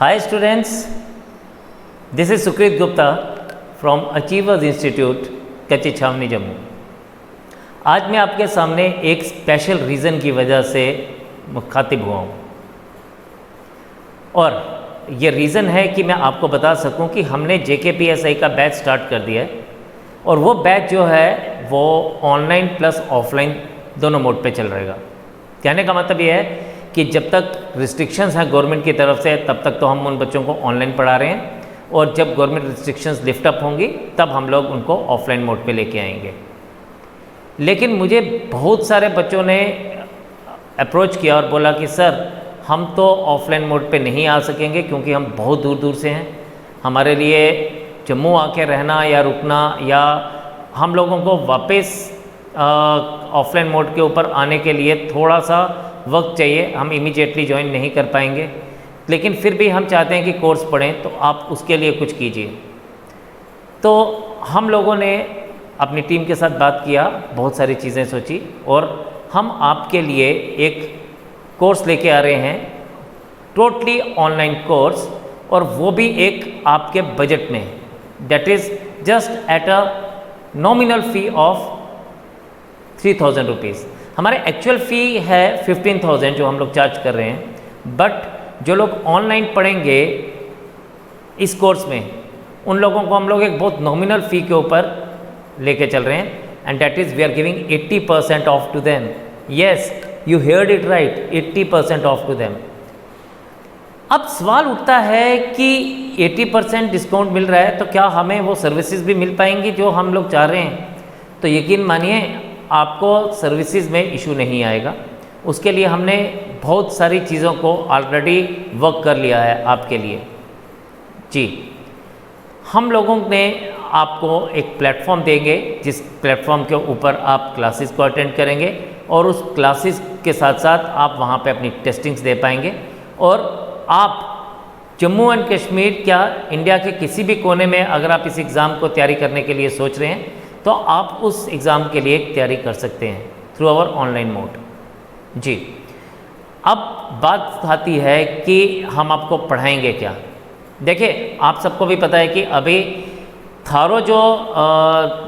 Hi students, this is Sukrit Gupta from Achievers Institute, कच्ची छावनी जम्मू। आज मैं आपके सामने एक स्पेशल रीज़न की वजह से मुखातिब हुआ हूँ और ये रीज़न है कि मैं आपको बता सकूं कि हमने JKPSI का बैच स्टार्ट कर दिया है और वो बैच जो है वो ऑनलाइन प्लस ऑफलाइन दोनों मोड पे चल रहेगा। कहने का मतलब ये है कि जब तक रिस्ट्रिक्शंस हैं गवर्नमेंट की तरफ से तब तक तो हम उन बच्चों को ऑनलाइन पढ़ा रहे हैं और जब गवर्नमेंट रिस्ट्रिक्शंस लिफ्ट अप होंगी तब हम लोग उनको ऑफलाइन मोड पे लेके आएंगे। लेकिन मुझे बहुत सारे बच्चों ने अप्रोच किया और बोला कि सर हम तो ऑफलाइन मोड पे नहीं आ सकेंगे क्योंकि हम बहुत दूर दूर से हैं, हमारे लिए जम्मू आके रहना या रुकना या हम लोगों को वापस ऑफलाइन मोड के ऊपर आने के लिए थोड़ा सा वक्त चाहिए, हम इमीडिएटली ज्वाइन नहीं कर पाएंगे, लेकिन फिर भी हम चाहते हैं कि कोर्स पढ़ें तो आप उसके लिए कुछ कीजिए। तो हम लोगों ने अपनी टीम के साथ बात किया, बहुत सारी चीज़ें सोची और हम आपके लिए एक कोर्स लेके आ रहे हैं, टोटली ऑनलाइन कोर्स, और वो भी एक आपके बजट में, that is just at a nominal fee of 3000 rupees. हमारे एक्चुअल फ़ी है 15,000 जो हम लोग चार्ज कर रहे हैं, बट जो लोग ऑनलाइन पढ़ेंगे इस कोर्स में उन लोगों को हम लोग एक बहुत नॉमिनल फ़ी के ऊपर लेके चल रहे हैं and that is we are giving 80% off to them. Yes, you heard it right, 80% off to them. अब सवाल उठता है कि 80% डिस्काउंट मिल रहा है तो क्या हमें वो सर्विसेज भी मिल पाएंगी जो हम लोग चाह रहे हैं? तो यकीन मानिए आपको सर्विसेज में इशू नहीं आएगा। उसके लिए हमने बहुत सारी चीज़ों को ऑलरेडी वर्क कर लिया है आपके लिए। जी, हम लोगों ने आपको एक प्लेटफॉर्म देंगे जिस प्लेटफॉर्म के ऊपर आप क्लासेस को अटेंड करेंगे और उस क्लासेस के साथ साथ आप वहाँ पे अपनी टेस्टिंग्स दे पाएंगे और आप जम्मू एंड कश्मीर क्या इंडिया के किसी भी कोने में अगर आप इस एग्ज़ाम को तैयारी करने के लिए सोच रहे हैं तो आप उस एग्ज़ाम के लिए तैयारी कर सकते हैं थ्रू आवर ऑनलाइन मोड। जी, अब बात आती है कि हम आपको पढ़ाएंगे क्या। देखिए, आप सबको भी पता है कि अभी थारो जो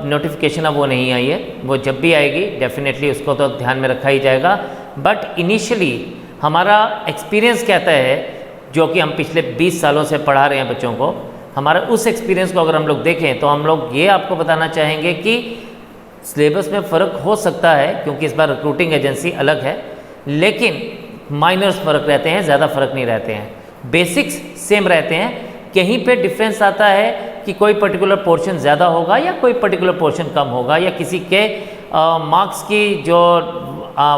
नोटिफिकेशन है वो नहीं आई है, वो जब भी आएगी डेफिनेटली उसको तो ध्यान में रखा ही जाएगा, बट इनिशियली हमारा एक्सपीरियंस कहता है, जो कि हम पिछले 20 सालों से पढ़ा रहे हैं बच्चों को, हमारा उस एक्सपीरियंस को अगर हम लोग देखें तो हम लोग ये आपको बताना चाहेंगे कि सिलेबस में फ़र्क हो सकता है क्योंकि इस बार रिक्रूटिंग एजेंसी अलग है, लेकिन माइनर्स फ़र्क रहते हैं, ज़्यादा फ़र्क नहीं रहते हैं, बेसिक्स सेम रहते हैं। कहीं पे डिफरेंस आता है कि कोई पर्टिकुलर पोर्शन ज़्यादा होगा या कोई पर्टिकुलर पोर्शन कम होगा या किसी के मार्क्स की जो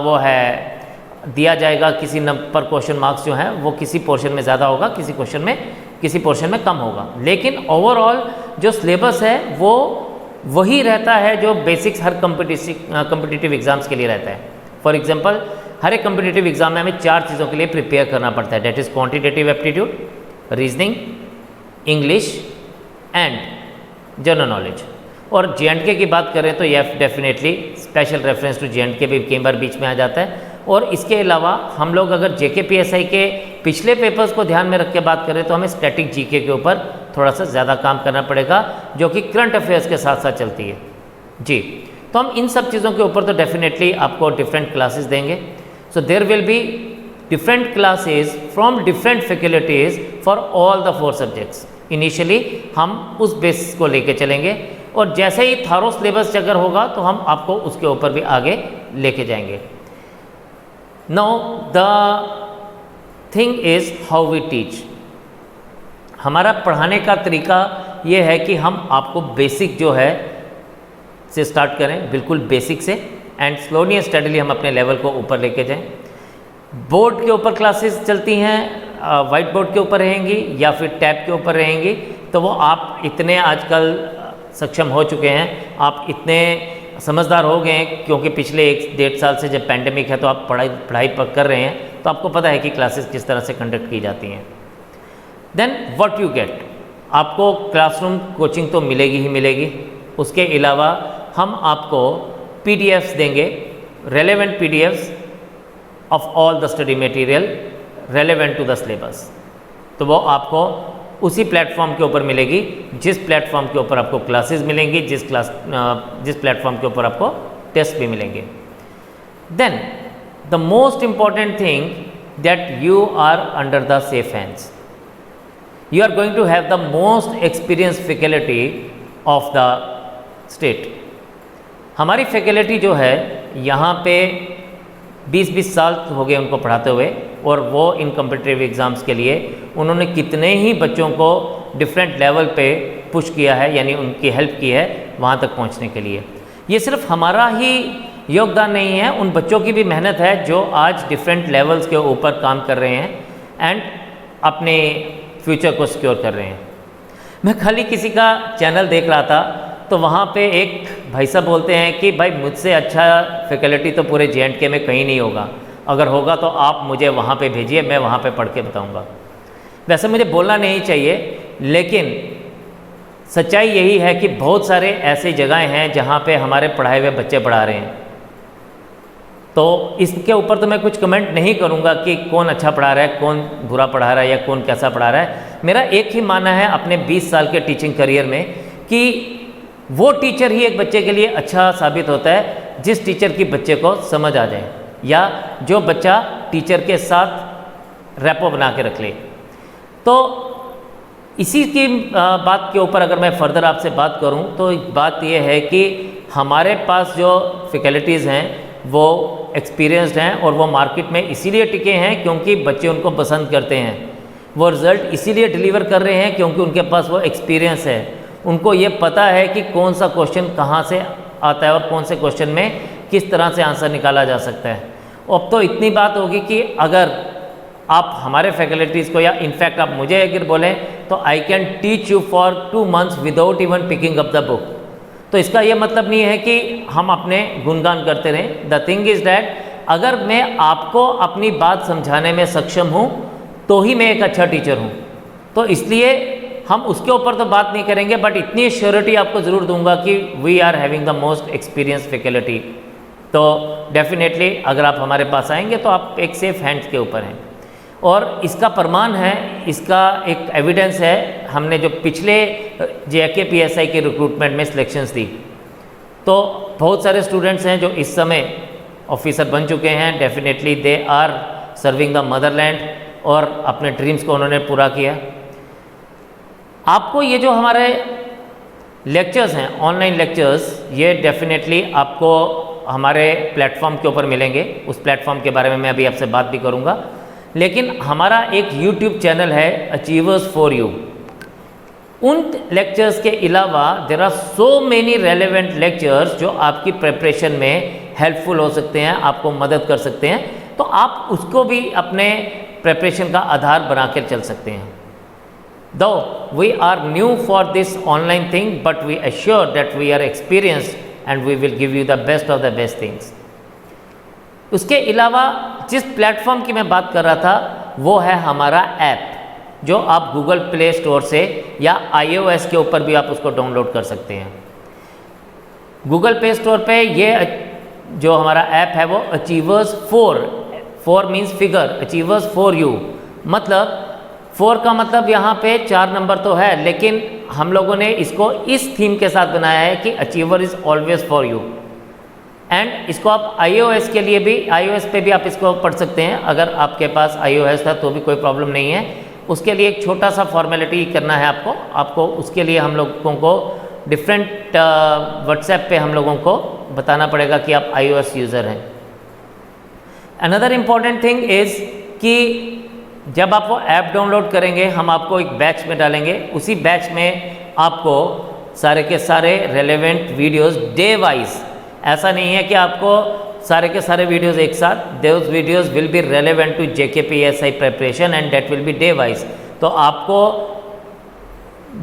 वो है दिया जाएगा, किसी पर क्वेश्चन मार्क्स जो हैं वो किसी पोर्शन में ज़्यादा होगा, किसी पोर्शन में कम होगा, लेकिन ओवरऑल जो सिलेबस है वो वही रहता है जो बेसिक्स हर कम्पिटिटिव एग्ज़ाम्स के लिए रहता है। फॉर एग्जांपल, हर एक कम्पिटिटिव एग्ज़ाम में हमें 4 चीज़ों के लिए प्रिपेयर करना पड़ता है, that is quantitative aptitude, reasoning, English and general knowledge. और J&K की बात करें तो ये definitely special reference to J&K भी कई बार बीच में आ जाता है। और इसके अलावा हम लोग अगर JKPSI के पिछले पेपर्स को ध्यान में रख के बात करें तो हमें स्टैटिक GK के ऊपर थोड़ा सा ज़्यादा काम करना पड़ेगा, जो कि करंट अफेयर्स के साथ साथ चलती है। जी, तो हम इन सब चीज़ों के ऊपर तो डेफिनेटली आपको डिफरेंट क्लासेस देंगे। So there will be different classes from different faculties for all the 4 subjects. Initially हम उस बेसिस को लेके चलेंगे और जैसे ही थारो सिलेबस अगर होगा तो हम आपको उसके ऊपर भी आगे लेके जाएंगे। Now the thing is how we teach। हमारा पढ़ाने का तरीका ये है कि हम आपको बेसिक जो है से स्टार्ट करें, बिल्कुल बेसिक से, एंड स्लोली एंड स्टडीली हम अपने लेवल को ऊपर लेके जाएं। बोर्ड के ऊपर क्लासेस चलती हैं, वाइट बोर्ड के ऊपर रहेंगी या फिर टैब के ऊपर रहेंगी, तो वो आप इतने आजकल सक्षम हो चुके हैं, आप इतने समझदार हो गए हैं क्योंकि पिछले 1-1.5 साल से जब पैंडेमिक है तो आप पढ़ाई कर रहे हैं, तो आपको पता है कि क्लासेस किस तरह से कंडक्ट की जाती हैं। देन व्हाट यू गेट, आपको क्लासरूम कोचिंग तो मिलेगी ही मिलेगी, उसके अलावा हम आपको PDFs देंगे, relevant PDFs of all the study material relevant to the syllabus। तो वो आपको उसी प्लेटफॉर्म के ऊपर मिलेगी जिस प्लेटफॉर्म के ऊपर आपको क्लासेस मिलेंगी, जिस प्लेटफॉर्म के ऊपर आपको टेस्ट भी मिलेंगे। Then the most important thing that you are under the safe hands. You are going to have the most experience faculty of the state. हमारी फैकल्टी जो है यहाँ पे 20-20 साल हो गए उनको पढ़ाते हुए, और वो इन कॉम्पिटिटिव एग्ज़ाम्स के लिए उन्होंने कितने ही बच्चों को डिफरेंट लेवल पे पुश किया है, यानी उनकी हेल्प की है वहाँ तक पहुँचने के लिए। ये सिर्फ हमारा ही योगदान नहीं है, उन बच्चों की भी मेहनत है जो आज डिफरेंट लेवल्स के ऊपर काम कर रहे हैं एंड अपने फ्यूचर को सिक्योर कर रहे हैं। मैं खाली किसी का चैनल देख रहा था तो वहाँ पे एक भाई साहब बोलते हैं कि भाई मुझसे अच्छा फैकल्टी तो पूरे JNK में कहीं नहीं होगा, अगर होगा तो आप मुझे वहाँ पे भेजिए, मैं वहाँ पे पढ़ के बताऊँगा। वैसे मुझे बोलना नहीं चाहिए, लेकिन सच्चाई यही है कि बहुत सारे ऐसी जगहें हैं जहाँ पे हमारे पढ़ाए हुए बच्चे पढ़ा रहे हैं। तो इसके ऊपर तो मैं कुछ कमेंट नहीं करूँगा कि कौन अच्छा पढ़ा रहा है, कौन बुरा पढ़ा रहा है या कौन कैसा पढ़ा रहा है। मेरा एक ही मानना है अपने 20 साल के टीचिंग करियर में कि वो टीचर ही एक बच्चे के लिए अच्छा साबित होता है जिस टीचर की बच्चे को समझ आ जाए, या जो बच्चा टीचर के साथ रैपो बना के रख ले। तो इसी की बात के ऊपर अगर मैं फर्दर आपसे बात करूं तो बात यह है कि हमारे पास जो फैकल्टीज़ हैं वो एक्सपीरियंस्ड हैं, और वो मार्केट में इसीलिए टिके हैं क्योंकि बच्चे उनको पसंद करते हैं। वो रिज़ल्ट इसीलिए डिलीवर कर रहे हैं क्योंकि उनके पास वो एक्सपीरियंस है। उनको ये पता है कि कौन सा क्वेश्चन कहाँ से आता है और कौन से क्वेश्चन में किस तरह से आंसर निकाला जा सकता है। अब तो इतनी बात होगी कि अगर आप हमारे फैकल्टीज़ को, या इनफैक्ट आप मुझे अगर बोलें तो I can teach you for 2 months without even picking up the book. तो इसका ये मतलब नहीं है कि हम अपने गुणगान करते रहें। द थिंग इज़ डैट अगर मैं आपको अपनी बात समझाने में सक्षम हूँ तो ही मैं एक अच्छा टीचर हूँ। तो इसलिए हम उसके ऊपर तो बात नहीं करेंगे, बट इतनी श्योरिटी आपको ज़रूर दूंगा कि we are having the most experience faculty. तो डेफिनेटली अगर आप हमारे पास आएंगे तो आप एक सेफ हैंड्स के ऊपर हैं। और इसका प्रमाण है, इसका एक एविडेंस है, हमने जो पिछले JK PSI के रिक्रूटमेंट में सिलेक्शंस दी, तो बहुत सारे स्टूडेंट्स हैं जो इस समय ऑफिसर बन चुके हैं। Definitely they are serving the motherland और अपने ड्रीम्स को उन्होंने पूरा किया। आपको ये जो हमारे लेक्चर्स हैं, ऑनलाइन लेक्चर्स, ये डेफिनेटली आपको हमारे प्लेटफॉर्म के ऊपर मिलेंगे। उस प्लेटफॉर्म के बारे में मैं अभी आपसे बात भी करूँगा। लेकिन हमारा एक YouTube चैनल है अचीवर्स फॉर यू। उन लेक्चर्स के अलावा there are so many relevant lectures जो आपकी प्रिपरेशन में हेल्पफुल हो सकते हैं, आपको मदद कर सकते हैं। तो आप उसको भी अपने प्रिपरेशन का आधार बना कर चल सकते हैं। Though we are new for this online thing, but we assure that we are experienced and we will give you the best of the best things. उसके अलावा जिस प्लेटफॉर्म की मैं बात कर रहा था वो है हमारा ऐप, जो आप गूगल प्ले स्टोर से या iOS के ऊपर भी आप उसको डाउनलोड कर सकते हैं। गूगल प्ले स्टोर पे ये जो हमारा ऐप है वो achievers 4 means figure, achievers for you, मतलब 4 का मतलब यहाँ पे 4 नंबर तो है, लेकिन हम लोगों ने इसको इस थीम के साथ बनाया है कि achiever is always for you. And इसको आप iOS के लिए भी, iOS पे भी आप इसको पढ़ सकते हैं। अगर आपके पास iOS था तो भी कोई प्रॉब्लम नहीं है। उसके लिए एक छोटा सा फॉर्मेलिटी करना है आपको उसके लिए हम लोगों को डिफरेंट व्हाट्सएप पे हम लोगों को बताना पड़ेगा कि आप iOS यूज़र हैं। अनदर इम्पॉर्टेंट थिंग इज़ कि जब आप वो ऐप डाउनलोड करेंगे हम आपको एक बैच में डालेंगे। उसी बैच में आपको सारे के सारे रेलेवेंट वीडियोस डे वाइज, ऐसा नहीं है कि आपको सारे के सारे वीडियोस एक साथ, those videos will be relevant to JK PSI preparation and that will be day wise. तो आपको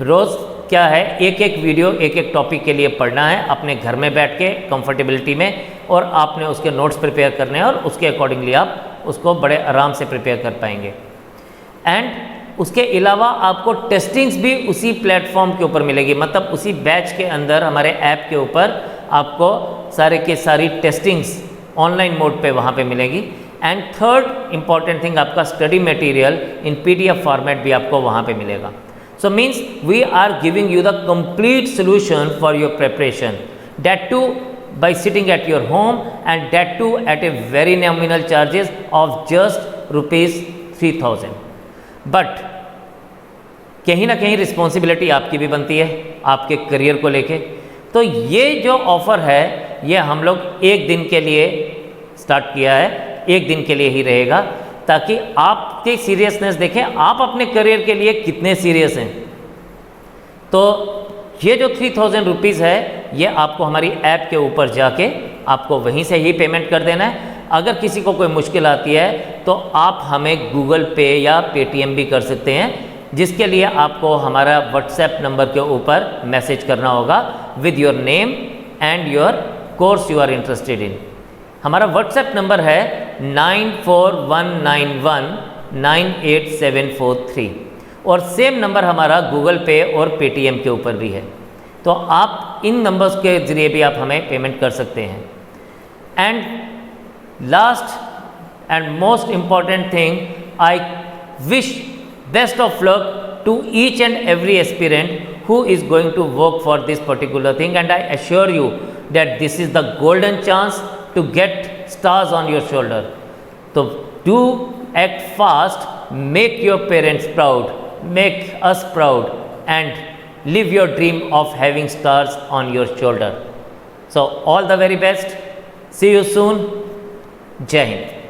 रोज़ क्या है, एक एक वीडियो एक एक टॉपिक के लिए पढ़ना है अपने घर में बैठ के कंफर्टेबिलिटी में, और आपने उसके नोट्स प्रिपेयर करने हैं और उसके अकॉर्डिंगली आप उसको बड़े आराम से प्रिपेयर कर पाएंगे। एंड उसके अलावा आपको टेस्टिंग्स भी उसी प्लेटफॉर्म के ऊपर मिलेगी, मतलब उसी बैच के अंदर हमारे ऐप के ऊपर आपको सारे के सारी टेस्टिंग्स ऑनलाइन मोड पे वहाँ पे मिलेगी। एंड थर्ड इंपॉर्टेंट थिंग, आपका study material in PDF format भी आपको वहाँ पे मिलेगा. So means we are giving you the complete solution for your preparation, that too by sitting at your home and that too at a very nominal charges of just rupees 3000. But कहीं ना कहीं responsibility आपकी भी बनती है आपके career को लेके. तो ये जो ऑफ़र है ये हम लोग एक दिन के लिए स्टार्ट किया है, एक दिन के लिए ही रहेगा, ताकि आपकी सीरियसनेस देखें आप अपने करियर के लिए कितने सीरियस हैं. तो ये जो 3000 रुपीज़ है ये आपको हमारी ऐप के ऊपर जाके आपको वहीं से ही पेमेंट कर देना है. अगर किसी को कोई मुश्किल आती है तो आप हमें गूगल पे या पेटीएम भी कर सकते हैं, जिसके लिए आपको हमारा व्हाट्सएप नंबर के ऊपर मैसेज करना होगा with your name and your course you are interested in. हमारा व्हाट्सएप नंबर है 9419198743 और सेम नंबर हमारा गूगल पे और पेटीएम के ऊपर भी है. तो आप इन नंबर्स के ज़रिए भी आप हमें पेमेंट कर सकते हैं. And last and most important thing, I wish best of luck to each and every aspirant who is going to work for this particular thing, and I assure you that this is the golden chance to get stars on your shoulder. So do act fast, make your parents proud, make us proud, and live your dream of having stars on your shoulder. So all the very best. See you soon. Jai Hind.